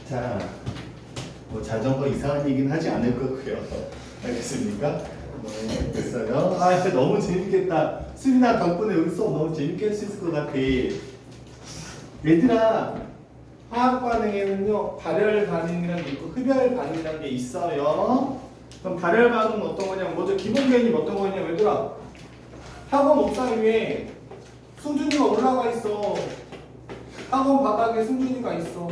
자, 뭐 자전거 이상한 얘기는 하지 않을 거고요. 알겠습니까? 네, 됐어요. 아, 진짜 너무 재밌겠다. 수빈아 덕분에 우리 수업 너무 재밌게 할 수 있을 것 같아. 얘들아, 화학 반응에는요, 발열 반응이라는 게 있고 흡열 반응이라는 게 있어요. 그럼 발열 반응은 어떤 거냐면 먼저 기본 개념이 어떤 거냐면 얘들아, 학원 옥상 위에 승준이가 올라가 있어. 학원 바닥에 승준이가 있어.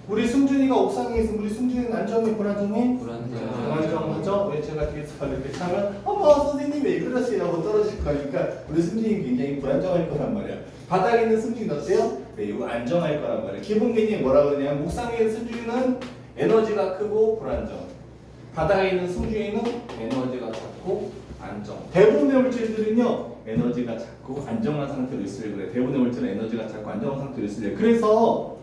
우리 승준이가 옥상에 있으면 우리 승준이는 안정해, 불안정해? 불안정하죠? 왜 제가 뒤에서 이렇게 차면 어머 선생님 왜 그러세요? 하고 떨어질 거니까 우리 승준이 굉장히 불안정할 거란 말이야. 바닥에 있는 승준이 어때요? 매우 안정할 거란 말이야. 기본 개념이 뭐라 그러냐면 옥상에 있는 승준이는 에너지가 크고 불안정, 바닥에 있는 승준이는 에너지가 작고 안정. 대부분의 물질들은요 에너지가 작고 안정한 상태로 있으려 그래. 대부분의 물질은 에너지가 작고 안정한 상태로 있으려. 그래서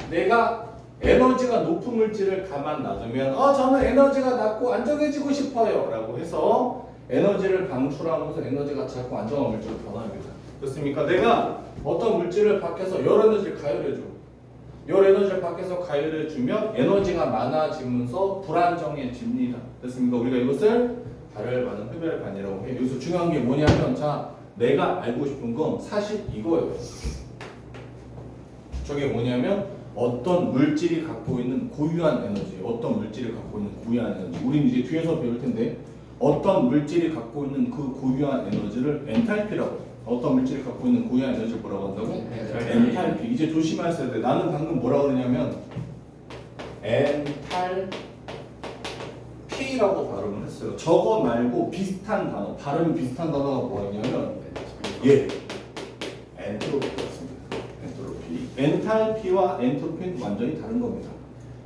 내가 에너지가 높은 물질을 가만 놔두면 저는 에너지가 낮고 안정해지고 싶어요 라고 해서 에너지를 방출하면서 에너지가 작고 안정한 물질로 변합니다. 그렇습니까? 내가 어떤 물질을 밖에서 열 에너지를 가열해줘. 열 에너지를 밖에서 가열해주면 에너지가 많아지면서 불안정해집니다. 됐습니까? 우리가 이것을 발열 반응, 흡열 반응이라고 해요. 여기서 중요한 게 뭐냐면 자, 내가 알고 싶은 건 사실 이거예요. 저게 뭐냐면 어떤 물질이 갖고 있는 고유한 에너지, 어떤 물질이 갖고 있는 고유한 에너지. 우리는 이제 뒤에서 배울 텐데 어떤 물질이 갖고 있는 그 고유한 에너지를 엔탈피라고 해요. 어떤 물질이 갖고 있는 고유한 에너지를 뭐라고 한다고? 엔탈피. 이제 조심하셔야 돼. 나는 방금 뭐라고 그러냐면 엔탈피라고 발음을 했어요. 저거 말고 비슷한 단어, 발음이 비슷한 단어가 뭐였냐면 엔트로피였습니다. 엔탈피와 엔트로피는 완전히 다른 겁니다.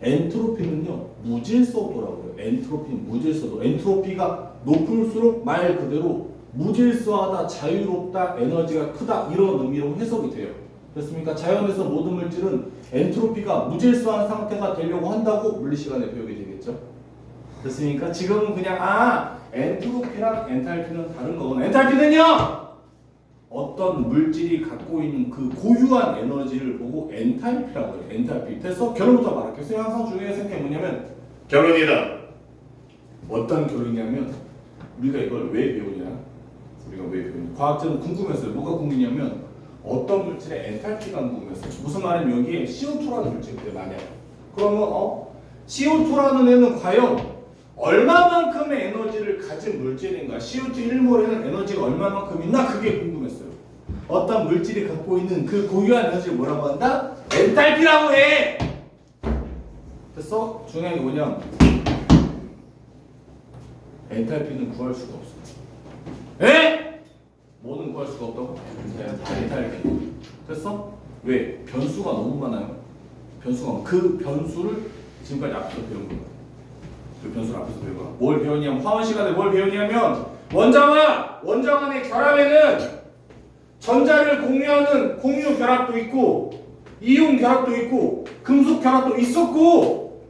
엔트로피는요 무질서도라고요. 엔트로피는 무질서도. 엔트로피가 높을수록 말 그대로 무질서하다, 자유롭다, 에너지가 크다 이런 의미로 해석이 돼요. 됐습니까? 자연에서 모든 물질은 엔트로피가 무질서한 상태가 되려고 한다고 물리 시간에 배우게 되겠죠. 됐습니까? 지금은 그냥 엔트로피랑 엔탈피는 다른 거거든요. 엔탈피는요 어떤 물질이 갖고 있는 그 고유한 에너지를 보고 엔탈피라고 해요. 엔탈피. 그래서 결론부터 말할게요. 항상 중요한 생각이 뭐냐면 결론이다. 어떤 결론이냐면 우리가 이걸 왜 배우냐? 우리가 왜 배우냐? 과학자는 궁금했어요. 뭐가 궁금했냐면 어떤 물질의 엔탈피가 궁금했어요. 무슨 말이냐면 여기에 CO2라는 물질인데 만약 그러면 CO2라는 애는 과연 얼마만큼의 에너지를 가진 물질인가? CO2 1몰에는 에너지가 얼마만큼 있나? 그게 궁금했어요. 어떤 물질이 갖고 있는 그 고유한 에너지를 뭐라고 한다? 엔탈피라고 해! 됐어? 중요한 게 뭐냐? 엔탈피는 구할 수가 없어. 에? 뭐는 구할 수가 없다고? 엔탈피. 됐어? 왜? 변수가 너무 많아요. 그 변수를 지금까지 앞에서 배운 거야. 그 변수를 앞에서 배워봐. 뭘 배웠냐면 화원 시간에 뭘 배웠냐면 원자간의 결합에는 전자를 공유하는 공유 결합도 있고 이온 결합도 있고 금속 결합도 있었고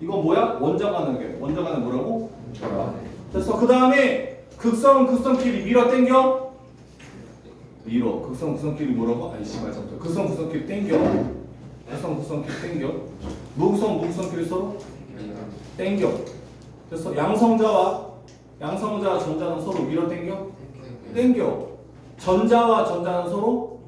이거 뭐야? 원자간은 뭐라고? 결합. 됐어. 그 다음에 극성끼리 밀어 당겨 극성끼리 뭐라고? 극성끼리 당겨 무극성끼리 서로 땡겨. 그래서 양성자와 전자는 서로 밀어 땡겨. 전자와 전자는 서로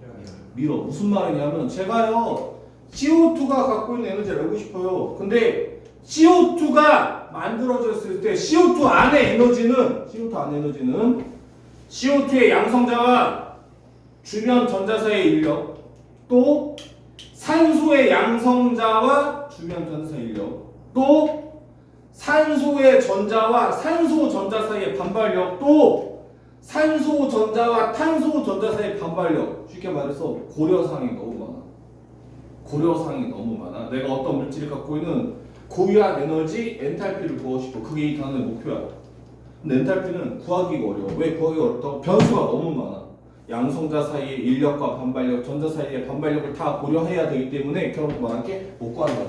밀어. 무슨 말이냐면 제가요 CO2가 갖고 있는 에너지를 알고 싶어요. 근데 CO2가 만들어졌을 때 CO2 안의 에너지는 CO2의 양성자와 주변 전자 사이의 인력, 또 산소의 양성자와 주변 전자 사이의 인력, 또 산소의 전자와 산소 전자 사이의 반발력, 또 산소 전자와 탄소 전자 사이의 반발력. 쉽게 말해서 고려사항이 너무 많아. 내가 어떤 물질이 갖고 있는 고유한 에너지 엔탈피를 구하고 싶어. 그게 이 단어의 목표야. 근데 엔탈피는 구하기가 어려워. 왜 구하기가 어렵다고? 변수가 너무 많아. 양성자 사이의 인력과 반발력, 전자 사이의 반발력을 다 고려해야 되기 때문에 결국 말할게 못 구한다.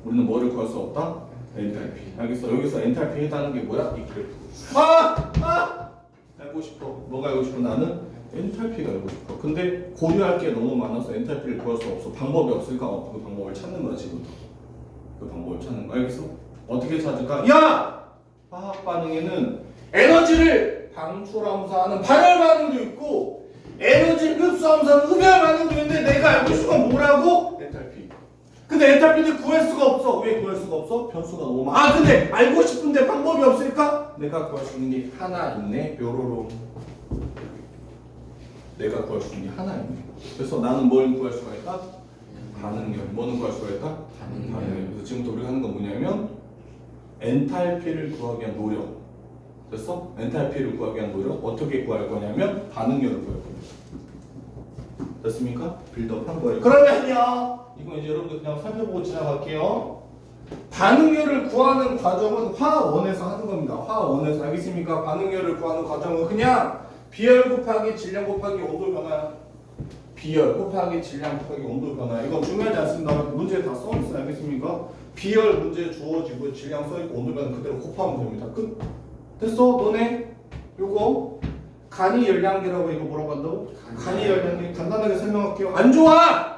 우리는 뭐를 구할 수 없다? 엔탈피. 알겠어? 여기서 엔탈피 해당하는 게 뭐야? 이 그래프. 알고 싶어. 뭐가 알고 싶어? 나는 엔탈피가 알고 싶어. 근데 고려할 게 너무 많아서 엔탈피를 구할 수 없어. 방법이 없으니까 그 방법을 찾는 거야 지금부터. 그 방법을 찾는 거야. 알겠어? 어떻게 찾을까? 야! 화학 반응에는 에너지를 방출하면서 하는 발열 반응도 있고 에너지를 흡수하면서 하는 흡열 반응도 있는데 내가 알고 싶은 건 뭐라고? 엔탈피. 근데 엔탈피는 구할 수가 없어. 왜 구할 수가 없어? 변수가 너무 많아. 근데 알고 싶은데 방법이 없으니까 내가 구할 수 있는 게 하나 있네. 뾰로로. 내가 구할 수 있는 게 하나 있네. 그래서 나는 뭘 구할 수가 있다? 반응열. 뭐는 구할 수가 있다? 반응열. 그래서 지금부터 우리가 하는 건 뭐냐면 엔탈피를 구하기 위한 노력. 됐어? 엔탈피를 구하기 위한 노력. 어떻게 구할 거냐면 반응열을 구할 겁니다. 됐습니까? 빌드업 한 거예요. 그러면요. 이거 이제 여러분들 그냥 살펴보고 지나갈게요. 반응열을 구하는 과정은 화원에서 하는 겁니다. 화원에서. 알겠습니까? 반응열을 구하는 과정은 그냥 비열 곱하기 질량 곱하기 온도 변화야. 비열 곱하기 질량 곱하기 온도 변화. 이거 중요하지 않습니다. 문제에 다 써있어요. 알겠습니까? 비열 문제 주어지고 질량 써있고 온도 변화 그대로 곱하면 됩니다. 끝. 됐어? 너네 요거 간이 열량계라고 이거 뭐라고 한다고? 간이 열량계. 간단하게 설명할게요. 안 좋아!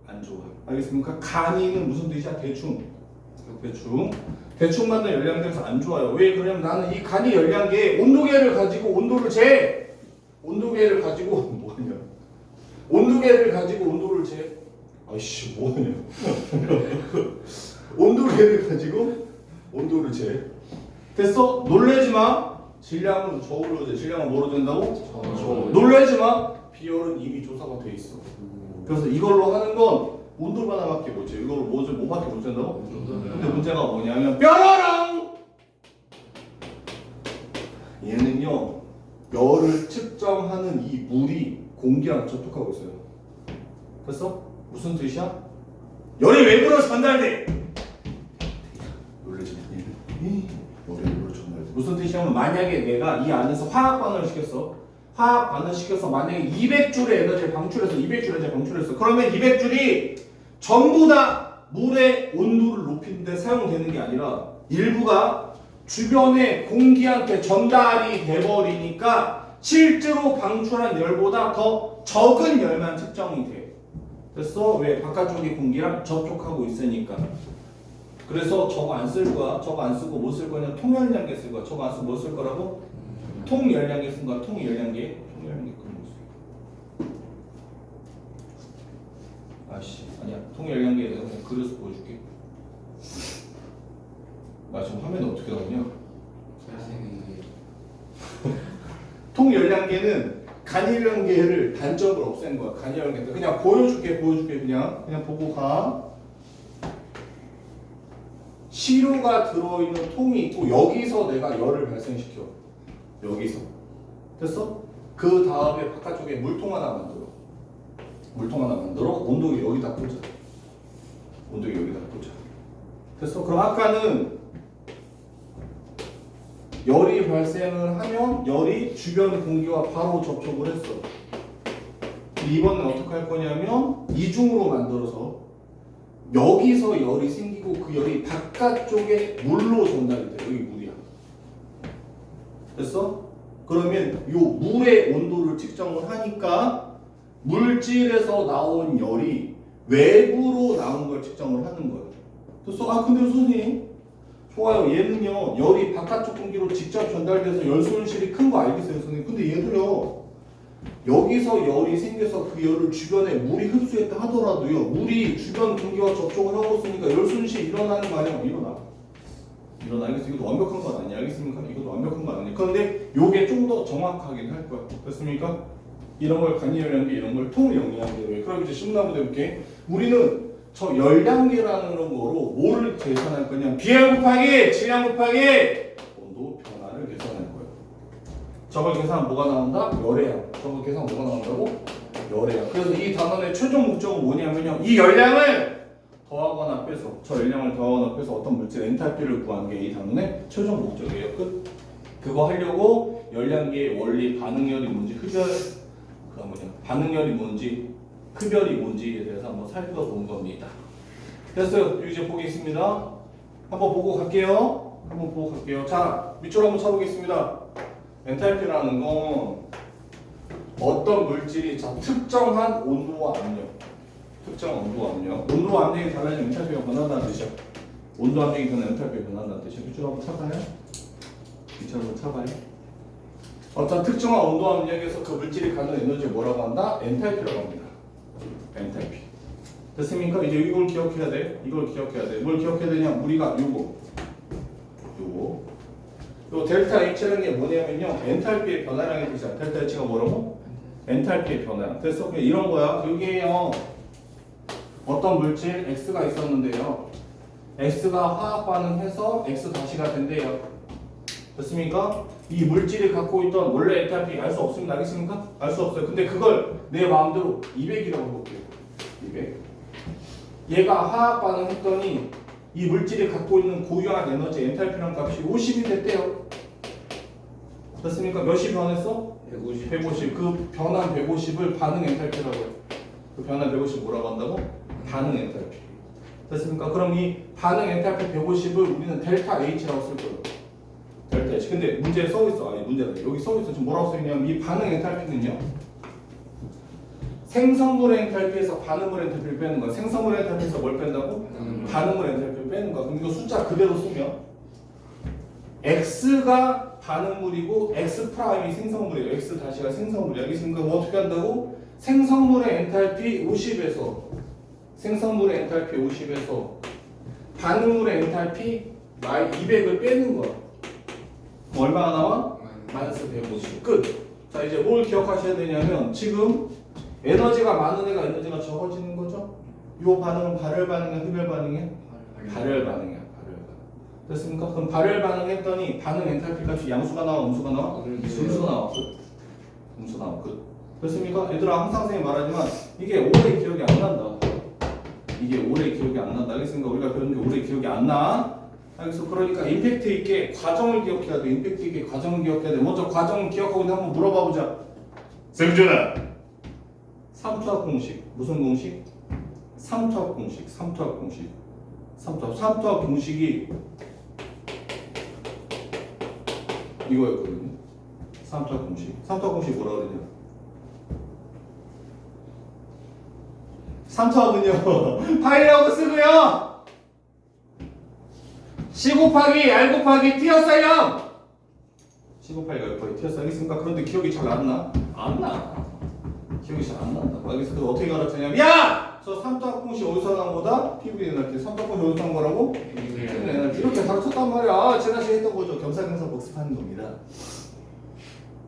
안 좋아. 알겠습니까? 간이는 무슨 뜻이야? 대충 만든 열량계에서 안 좋아요. 왜 그러냐면 나는 이 간이 열량계에 온도계를 가지고 온도를 재. 온도계를 가지고 뭐하냐? 온도계를 가지고 온도를 재. 아이씨 뭐하냐? 온도계를 가지고 온도를 재. 됐어? 놀래지 마. 질량은 저울로 재. 질량은 뭐로 된다고? 저울로. 놀래지 마. 비열은 이미 조사가 돼 있어. 그래서 이걸로 하는 건 온도 변화밖에 못 재. 이걸로 뭐밖에 못 된다고? 근데 문제가 뭐냐면 뾰로롱! 얘는요 열을 측정하는 이 물이 공기랑 접촉하고 있어요. 됐어? 무슨 뜻이야? 열이 외부로 전달돼. 놀라지 마. 열이 외부로 전달돼. 무슨 뜻이냐면 만약에 내가 이 안에서 화학 반응을 시켰어. 화학 반응을 시켜서 만약에 200줄의 에너지를 방출했어. 그러면 200줄이 전부 다 물의 온도를 높이는데 사용되는 게 아니라 일부가 주변의 공기한테 전달이 돼버리니까 실제로 방출한 열보다 더 적은 열만 측정이 돼. 됐어? 왜? 바깥쪽의 공기랑 접촉하고 있으니까. 그래서 저거 안 쓸 거야. 저거 안 쓰고 뭐 쓸 거냐? 통열량계 쓸 거야. 저거 안 쓰고 뭐 쓸 거라고? 통열량계 쓴 거야. 통열량계 그런 거 쓸. 아씨 아니야. 통열량계 내가 그냥 그려서 보여줄게. 지금 화면에 어떻게 나오냐? 통열량계는 간열량계를 단점을 없앤 거야. 간열량계 그냥 보여줄게 그냥 보고 가. 시료가 들어있는 통이 있고 여기서 내가 열을 발생시켜. 여기서 됐어? 그 다음에 바깥쪽에 물통 하나 만들어. 온도계 여기다 꽂아. 됐어? 그럼 아까는 열이 발생을 하면 열이 주변 공기와 바로 접촉을 했어. 이번엔 어떻게 할 거냐면 이중으로 만들어서 여기서 열이 생기고 그 열이 바깥쪽에 물로 전달이 돼. 여기 물이야. 됐어? 그러면 요 물의 온도를 측정을 하니까 물질에서 나온 열이 외부로 나온 걸 측정을 하는 거예요. 됐어? 근데 선생님 좋아요. 얘는요 열이 바깥쪽 공기로 직접 전달돼서 열 손실이 큰 거 알겠어요 선생님. 근데 얘도요 여기서 열이 생겨서 그 열을 주변에 물이 흡수했다 하더라도요 물이 주변 공기와 접촉을 하고 있으니까 열 손실이 일어나는 거 아니야? 일어나. 알겠어? 이것도 완벽한 건 아니야. 알겠습니까? 이것도 완벽한 건 아니야. 그런데 요게 좀 더 정확하긴 할 거야. 됐습니까? 이런 걸 간열량계, 이런 걸 통열량계. 그럼 이제 심나무대 볼게. 우리는 저 열량계라는 거로 뭐를 계산할 거냐? 비열 곱하기 질량 곱하기 온도 변화를 계산할 거예요. 저걸 계산하면 뭐가 나온다? 열의 양. 저걸 계산하면 뭐가 나온다고? 열의 양. 그래서 이 단원의 최종 목적은 뭐냐면요. 이 열량을 더하거나 빼서 저 열량을 더하거나 빼서 어떤 물질 엔탈피를 구하는 게 이 단원의 최종 목적이에요. 끝. 그거 하려고 열량계의 원리, 반응열이 뭔지, 반응열이 뭔지, 흡열이 뭔지에 대해서 한번 살펴본 겁니다. 됐어요. 이제 보겠습니다. 한번 보고 갈게요. 자, 밑줄 한번 쳐보겠습니다. 엔탈피라는 건 어떤 물질이 자 특정한 온도와 압력, 특정 온도와 압력, 온도와 압력이 달라지면 엔탈피가 변한다는 뜻이야. 온도 압력이 변하면 엔탈피가 변한다는 뜻이야. 밑줄 한번 쳐봐요. 밑줄 한번 쳐봐요. 어떤 특정한 온도 압력에서 그 물질이 갖는 에너지를 뭐라고 한다? 엔탈피라고 합니다. 엔탈피. 됐습니까? 이제 이걸 기억해야 돼. 이걸 기억해야 돼. 뭘 기억해야 되냐? 우리가 요거 요 델타 H라는 게 뭐냐면요, 엔탈피의 변화량의 뜻이야. 델타 H가 뭐라고? 엔탈피의 변화량. 그래서 그냥 이런 거야. 여기에요, 어떤 물질 X가 있었는데요, X가 화학 반응해서 X 다시가 된대요. 됐습니까? 이 물질이 갖고 있던 원래 엔탈피 알 수 없습니다. 알겠습니까? 알 수 없어요. 근데 그걸 내 마음대로 200이라고 해볼게요. 200. 얘가 화학 반응했더니 이 물질이 갖고 있는 고유한 에너지 엔탈피라는 값이 50이 됐대요. 됐습니까? 몇이 변했어? 150. 그 변한 150을 반응 엔탈피라고 해요. 그 변한 150 뭐라고 한다고? 반응 엔탈피. 됐습니까? 그럼 이 반응 엔탈피 150을 우리는 델타 H라고 쓸 거예요. 델타 H. 근데 문제에 써 있어. 아니 문제가 여기 써 있어. 지금 뭐라고 써 있냐면 이 반응 엔탈피는요, 생성물의 엔탈피에서 반응물의 엔탈피를 빼는 거야. 생성물의 엔탈피에서 뭘 뺀다고? 반응물의 엔탈피를 빼는 거야. 그럼 이거 숫자 그대로 쓰면 X가 반응물이고 X 프라임이 생성물이에요. X 다시가 생성물이야. 알겠습니까? 뭐 어떻게 한다고? 생성물의 엔탈피 50에서 생성물의 엔탈피 50에서 반응물의 엔탈피 200을 빼는 거야. 얼마가 나와? 마이너스 150. 끝. 자, 이제 뭘 기억하셔야 되냐면 지금 에너지가 많은 애가 에너지가 적어지는 거죠. 요 반응은 발열 반응이야, 흡열 반응이야? 발열 반응이야. 됐습니까? 그럼 발열 반응했더니 반응 엔탈피 값이 양수가 나와, 음수가 나와? 음수가 나와. 음수 나와. 끝. 됐습니까? 얘들아, 항상 선생님이 말하지만 이게 오래 기억이 안 난다. 이게 오래 기억이 안 난다. 알겠습니까? 우리가 배우는 게 오래 기억이 안 나. 그래서 그러니까 임팩트 있게 과정을 기억해야 돼. 임팩트 있게 과정을 기억해야 돼. 먼저 과정을 기억하고 한번 물어봐 보자. 승준아, 삼투압 공식 무슨 공식? 삼투압 공식. 삼투압 공식이 이거였거든요. 삼투압 공식 뭐라 그러냐? 삼투압은요 파이라고 쓰고요, C 곱하기 R 곱하기 T였어요. C 곱하기 R 곱하기 T였어. 알겠습니까? 그런데 기억이 잘 안 나? 안 나. 기억이 잘 안 난다. 그래서 어떻게 가르쳤냐면, 야! 저 삼투압 공식 어디서 나온 거다? PV 에너지. 삼투압 공식 어디서 나온 거라고? PV 에너지. 이렇게 가르쳤단 말이야. 지난 시간에 했던 거죠. 겸사겸사 복습하는 겁니다.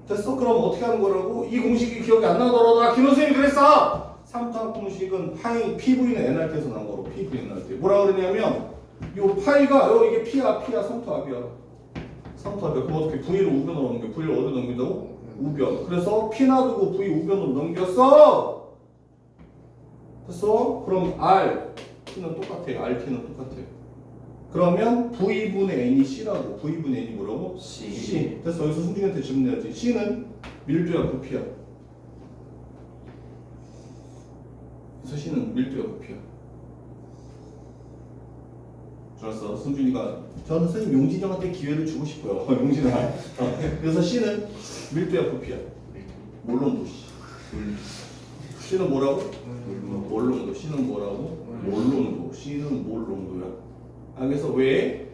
됐어? 그럼 어떻게 하는 거라고? 이 공식이 기억이 안 나더라도 김호 선생님이 그랬어. 삼투압 공식은 파이 PV는 NRT에서 나온 거로. PV NRT. 뭐라 그러냐면 요 파이가 이게 P야 삼투압이야. 그럼 어떻게 V를 우변으로 넘겨? V를 어디로 넘긴다고? 우변. 그래서 P 놔두고 V 우변으로 넘겼어. 됐어? 그럼 R T는 똑같아요. RT는 똑같아요. 그러면 V분의 N이 C라고. V분의 N이 뭐라고? C. 됐어. 여기서 승준이한테 질문 내야지. C는 밀도야 부피야? 그래서 C는 밀도야 부피야? 알았어. 승준이가 저는 선생님 용진이 형한테 기회를 주고 싶어요. 용진아. 그래서 C는 밀도야 부피야? 몰롱도. C는 뭐라고? 몰롱도. C는 뭐라고? 몰롱도. C는 몰롱도야. 그래서 왜?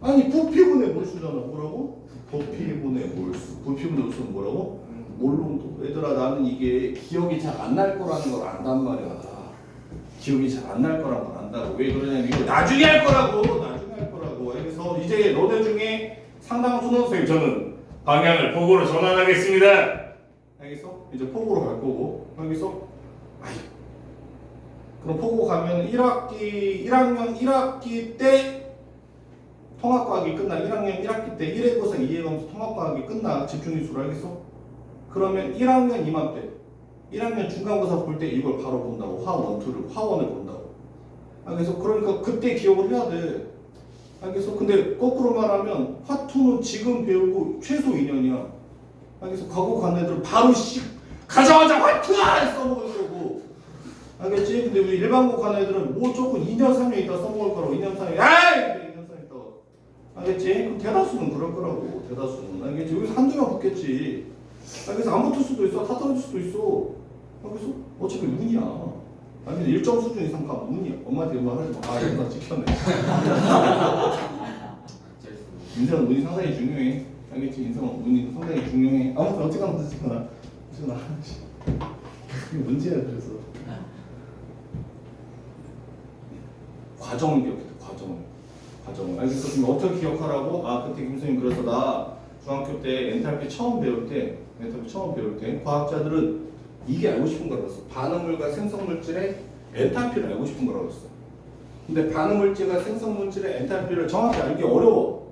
아니 부피분의 몰수잖아. 뭐라고? 부피분의 몰수. 부피분의 몰수는 뭐라고? 몰롱도. 얘들아, 나는 이게 기억이 잘 안 날 거라는 걸 안단 말이야. 기억이 잘 안 날 거라는 걸 안다고. 왜 그러냐면 이거 나중에 할 거라고. 그래서 이제 너네 중에 상당수는 선생님 저는 방향을 포고로 전환하겠습니다. 알겠어? 이제 포고로 갈 거고. 알겠어? 그럼 포고 가면 1학년 1학기 때 통합과학이 끝나. 1학년 1학기 때 1회 고사 2회 검사 통합과학이 끝나. 집중일수로. 알겠어? 그러면 1학년 이맘때 1학년 중간고사 볼 때 이걸 바로 본다고. 화원을 본다고. 그래서 그러니까 그때 기억을 해야 돼. 알겠어? 근데 거꾸로 말하면 화투는 지금 배우고 최소 2년이야. 알겠어? 과거 간 애들은 바로 가자마자 화투야! 써먹을 거고. 알겠지? 근데 우리 일반고 간 애들은 뭐 조금 2년 3년 있다 써먹을 거라고. 2년 3년 2년 3년 있다가. 알겠지? 그럼 대다수는 그럴 거라고. 대다수는. 알겠지? 여기서 한두 명 붙겠지. 그래서 안 붙을 수도 있어. 다 떨어질 수도 있어. 그래서 어차피 운이야. 아니 일정 수준 이상 가면 운이야. 엄마한테 이거 하지 마. 아 이거 나 찍혔네. 인생은 운이 상당히 중요해. 알겠지? 인생은 운이 상당히 중요해. 아무튼 어쨌거나 어쨌거나 이게 문제야. 그래서 과정을 기억해. 과정을. 알겠어? 그럼 어떻게 기억하라고? 아 그때 김선생님 그래서 나 중학교 때 엔탈피 처음 배울 때 과학자들은 이게 알고 싶은 거라고 했어. 반응물과 생성물질의 엔탈피를 알고 싶은 거라고 했어. 근데 반응물질과 생성물질의 엔탈피를 정확히 알기 어려워.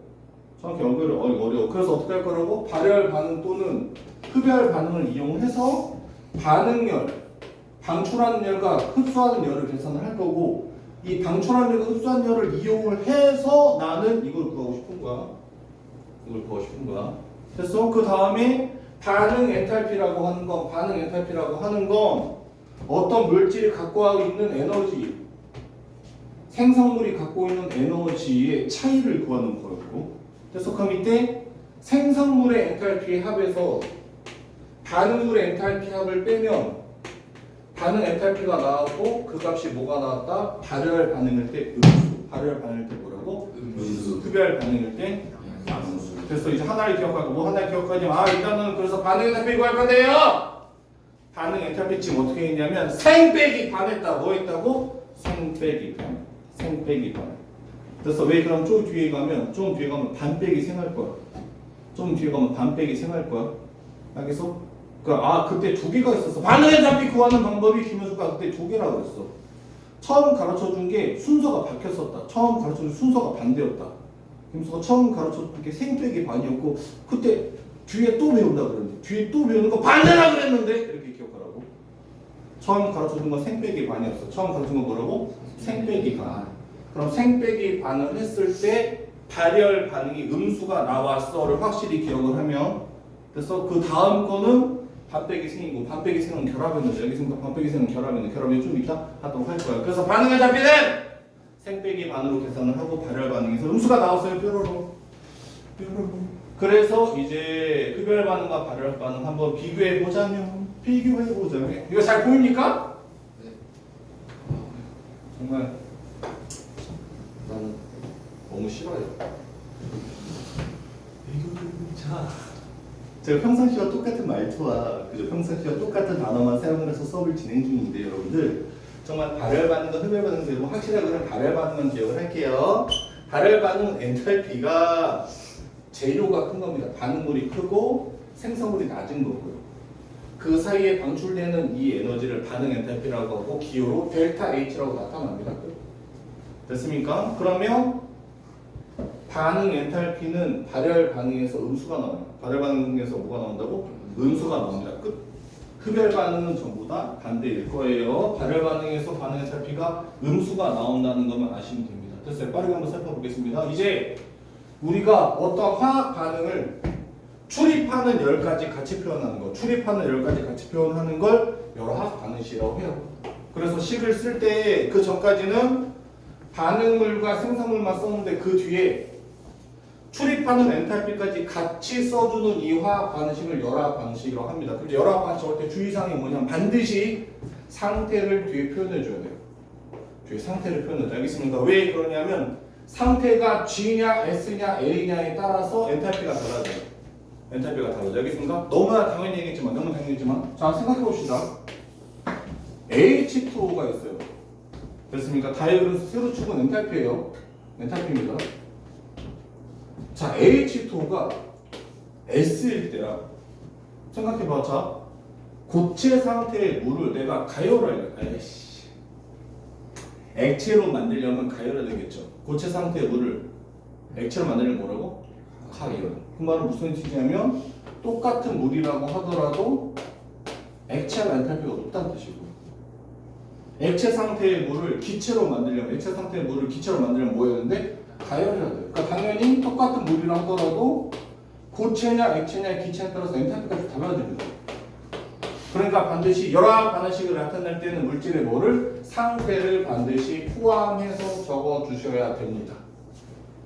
그래서 어떻게 할 거라고? 발열 반응 또는 흡열 반응을 이용해서 반응열, 방출하는 열과 흡수하는 열을 계산을 할 거고, 이 방출하는 열과 흡수하는 열을 이용을 해서 나는 이걸 구하고 싶은 거야. 됐어? 그 다음에 반응 엔탈피라고 하는 건 어떤 물질이 갖고 있는 에너지, 생성물이 갖고 있는 에너지의 차이를 구하는 거였고, 그래서 그 밑에 생성물의 엔탈피 합에서 반응물의 엔탈피 합을 빼면 반응 엔탈피가 나왔고 그 값이 뭐가 나왔다? 발열 반응일 때 음수. 발열 반응일 때 뭐라고? 음수. 흡열 반응일 때 양수. 그래서 이제 하나를 기억하고 뭐 하나를 기억하냐면 일단은 그래서 반응 엔탈피 구할 건데요. 반응 엔탈피 지금 어떻게 했냐면 생 빼기 반 했다. 뭐 했다고? 생 빼기 반. 그래서 왜 그럼 좀 뒤에 가면 반 빼기 생할 거야. 알겠어? 그때 두 개가 있었어. 반응 엔탈피 구하는 방법이 김효수가 그때 두 개라고 했어. 처음 가르쳐준 게 순서가 바뀌었었다. 처음 가르쳐준 순서가 반대였다. 김효수가 처음 가르쳐준 게 생 빼기 반이었고 그때 뒤에 또 배운다 그랬는데 뒤에 또 배우는 거 반대라 그랬는데 이렇게 기억하라고. 처음 가르쳐준 건 생 빼기 반이었어. 처음 가르쳐준 건 뭐라고? 생 빼기 반. 그럼 생 빼기 반을 했을 때 발열 반응이 음수가 나왔어를 확실히 기억을 하면 그래서 그 다음 거는 반 빼기 생이고 반 빼기 생은 결합했는데 여기 있으니까 반 빼기 생은 결합이 좀 이따 하도록 할 거야. 그래서 반응의 잡이는 생 빼기 반으로 계산을 하고 발열 반응에서 음수가 나왔어요. 뾰로로. 그래서 이제 흡열 반응과 발열 반응 한번 비교해 보자면 이거 잘 보입니까? 네. 정말 나는 너무 싫어요. 제가 평상시와 똑같은 말투와 평상시와 똑같은 단어만 사용을 해서 수업을 진행 중인데 여러분들 정말 발열 반응과 흡열 반응 되고 확실하게 그냥 발열 반응만 기억을 할게요. 발열 반응 엔탈피가 재료가 큰 겁니다. 반응물이 크고 생성물이 낮은 거고요. 그 사이에 방출되는 이 에너지를 반응 엔탈피라고 하고 기호로 델타 H라고 나타납니다. 됐습니까? 그러면 반응 엔탈피는 발열 반응에서 음수가 나와요. 발열 반응에서 뭐가 나온다고? 음수가 나옵니다. 끝. 흡열 반응은 전부 다 반대일 거예요. 발열 반응에서 반응 엔탈피가 음수가 나온다는 것만 아시면 됩니다. 됐어요. 빠르게 한번 살펴보겠습니다. 이제 우리가 어떤 화학 반응을 출입하는 열까지 같이 표현하는 걸 열화학 반응식이라고 해요. 그래서 식을 쓸 때 그 전까지는 반응물과 생성물만 썼는데 그 뒤에 출입하는 엔탈피까지 같이 써주는 이 화학 반응식을 열화학 반응식이라고 합니다. 그럼 열화학 반응식 할 때 주의사항이 뭐냐면 반드시 상태를 뒤에 표현해줘야 돼요. 뒤에 상태를 표현해줘야 알겠습니까? 왜 그러냐면 상태가 G냐 S냐 L이냐에 따라서 엔탈피가 달라져요. 알겠습니까? 너무나 당연히 얘기했지만 자 생각해봅시다. H2O가 있어요. 됐습니까? 다이어그램 세로축은 엔탈피입니다. 자, H2O가 S일 때야. 생각해봐. 자, 고체 상태의 물을 내가 액체로 만들려면 가열해야 되겠죠. 고체 상태의 물을 액체로 만들려면 뭐라고? 가열. 그 말은 무슨 뜻이냐면 똑같은 물이라고 하더라도 액체가 엔탈피가 높다는 뜻이고 액체 상태의 물을 기체로 만들려면 뭐였는데 가열해야 돼요. 그러니까 당연히 똑같은 물이라 하더라도 고체냐 액체냐 기체에 따라서 엔탈피가 좀 달라집니다. 그러니까 반드시 열화학 반응식을 나타낼 때는 물질의 뭐를 상태를 반드시 포함해서 적어 주셔야 됩니다.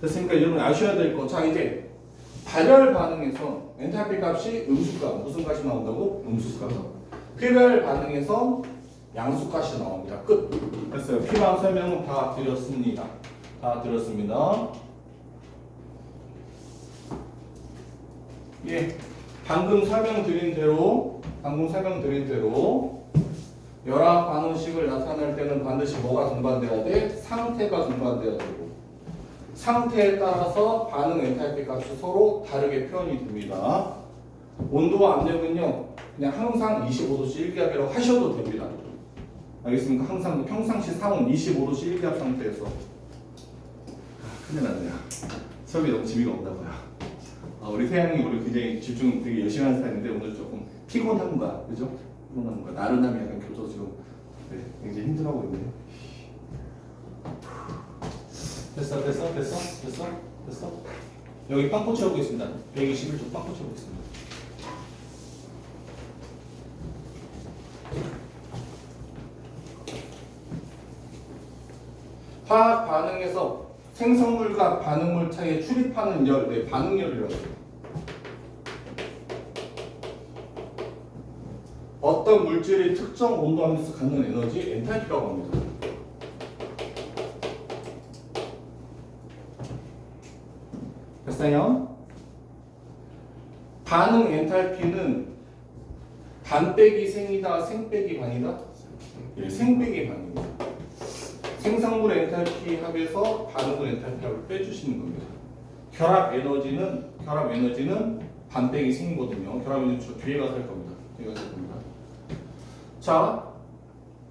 됐습니까? 여러분 아셔야 될 거. 자 이제 발열 반응에서 엔탈피 값이 음수값, 무슨 값이 나온다고? 음수값. 흡열 반응에서 양수값이 나옵니다. 끝. 됐어요. 필요한 설명은 다 드렸습니다. 다 드렸습니다. 예, 방금 설명드린 대로 열합 반응식을 나타낼 때는 반드시 뭐가 동반돼야 돼? 상태가 동반돼야 되고, 상태에 따라서 반응 엔탈피 값이 서로 다르게 표현이 됩니다. 온도와 압력은요, 그냥 항상 25도씨 1기압이라고 하셔도 됩니다. 알겠습니까? 항상 평상시 상온 25도씨 1기압 상태에서. 큰일 났네요. 수업이 너무 재미가 없나봐요. 우리 태양이 우리 굉장히 집중 되게 열심히 하는 스타일인데 오늘 조금 피곤한가, 그죠? 피곤한가, 나른함이 약간 겹쳐서 지금 네, 굉장히 힘들어하고 있네요. 됐어? 여기 빵꾸 채우고 있습니다. 121쪽 빵꾸 채우고 있습니다. 화학 반응에서 생성물과 반응물 사이에 출입하는 열, 네, 반응열이라고 해요. 어떤 물질이 특정 온도 하면서 갖는 에너지, 엔탈피라고 합니다. 됐어요? 반응 엔탈피는 반 빼기 생이다, 생 빼기 반이다? 예, 생 빼기 반입니다. 생성물 엔탈피 합에서 반응물 엔탈피 합을 빼주시는 겁니다. 결합 에너지는 반 빼기 생이거든요. 결합 에너지 저 뒤에 가서 할 겁니다. 자,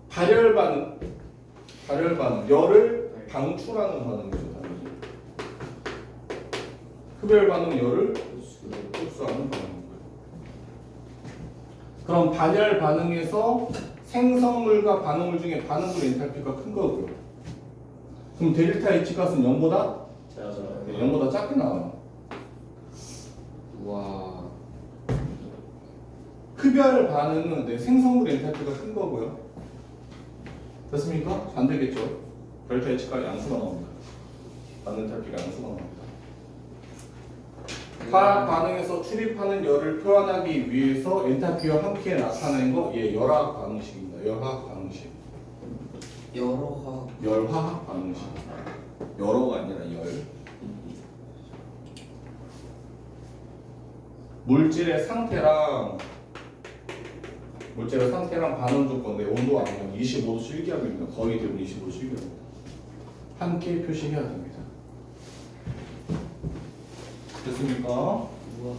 발열 반응, 열을 방출하는 반응이죠. 흡열 반응, 열을 흡수하는 반응이고요. 그럼 발열 반응에서 생성물과 반응물 중에 반응물 엔탈피가 큰 거고요. 그럼 델타 H 값은 0보다? 네, 0보다 작게 나와요. 와. 흡열 반응은 네, 생성물 엔탈피가 큰 거고요. 됐습니까? 안 되겠죠? 델타 H가 양수가 나옵니다. 반응 엔탈피가 양수가 나옵니다. 화학 반응에서 출입하는 열을 표현하기 위해서 엔탈피와 함께 나타낸 거, 예, 열화학 반응식입니다. 열화학 반응식. 열화학 반응식. 열어가 아니라 열. 물질의 상태랑 반응 조건, 네, 온도 압력 25도 실기압입니다. 거의 대부분 25도 실기압입니다. 함께 표시해야 됩니다. 됐습니까? 우와.